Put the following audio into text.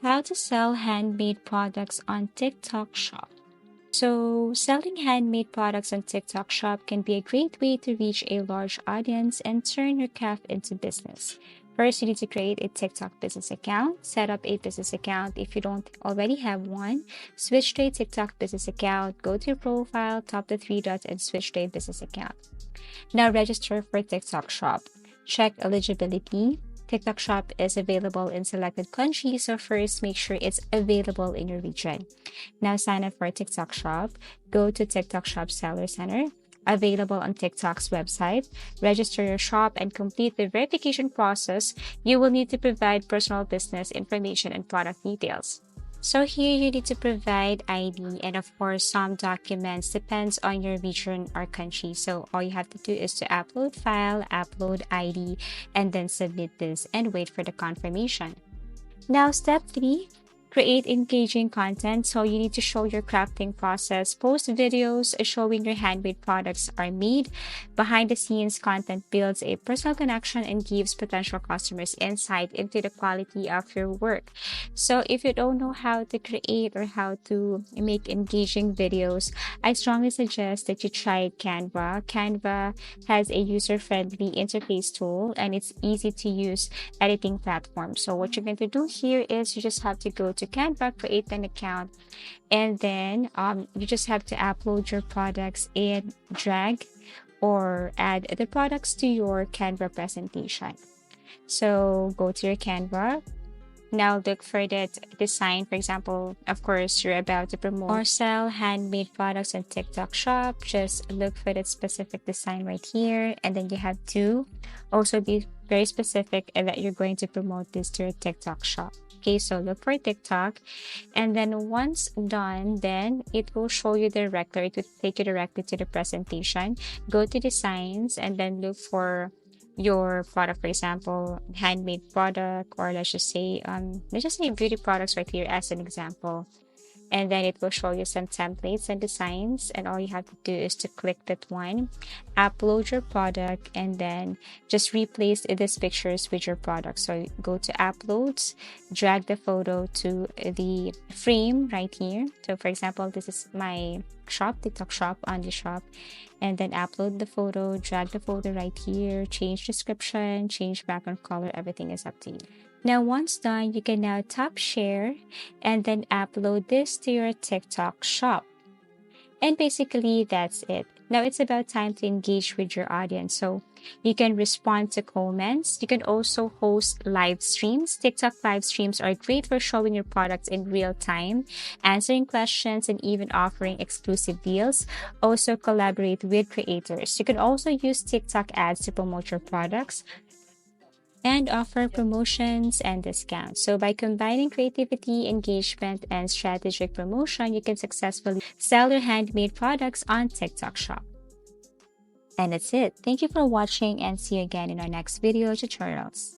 How to sell handmade products on TikTok Shop. So, selling handmade products on TikTok Shop can be a great way to reach a large audience and turn your craft into business. First, you need to create a TikTok business account. Set up a business account if you don't already have one. Switch to a TikTok business account. Go to your profile, tap the three dots, and switch to a business account. Now, register for TikTok Shop. Check eligibility. TikTok Shop is available in selected countries, so first make sure it's available in your region. Now sign up for TikTok Shop. Go to TikTok Shop Seller Center, available on TikTok's website. Register your shop and complete the verification process. You will need to provide personal business information and product details. So here you need to provide ID and of course some documents depends on your region or country. So all you have to do is to upload file, upload ID, and then submit this and wait for the confirmation. Now step 3, create engaging content. So you need to show your crafting process. Post videos showing your handmade products are made. Behind the scenes content builds a personal connection and gives potential customers insight into the quality of your work. So if you don't know how to create or how to make engaging videos, I strongly suggest that you try Canva. Canva has a user-friendly interface tool and it's easy to use editing platform. So what you're going to do here is you just have to go to Canva, create an account, and then you just have to upload your products and drag or add the products to your Canva presentation. So go to your Canva. Now look for that design. For example, of course, you're about to promote or sell handmade products on TikTok Shop. Just look for that specific design right here. And then you have to also be very specific that you're going to promote this to your TikTok Shop. Okay, so look for TikTok. And then once done, then it will show you directly, it will take you directly to the presentation. Go to designs and then look for your product, for example handmade product, or let's just say beauty products right here as an example, and then it will show you some templates and designs, and all you have to do is to click that one, upload your product, and then just replace these pictures with your product. So go to uploads, drag the photo to the frame right here. So for example, this is my shop, TikTok Shop, on the shop, and then upload the photo, drag the photo right here, change description, change background color, everything is up to you. Now, once done, you can now tap share and then upload this to your TikTok Shop. And basically, that's it. Now, it's about time to engage with your audience. So you can respond to comments. You can also host live streams. TikTok live streams are great for showing your products in real time, answering questions, and even offering exclusive deals. Also, collaborate with creators. You can also use TikTok ads to promote your products and offer promotions and discounts. So by combining creativity, engagement, and strategic promotion, you can successfully sell your handmade products on TikTok Shop. And that's it. Thank you for watching and see you again in our next video tutorials.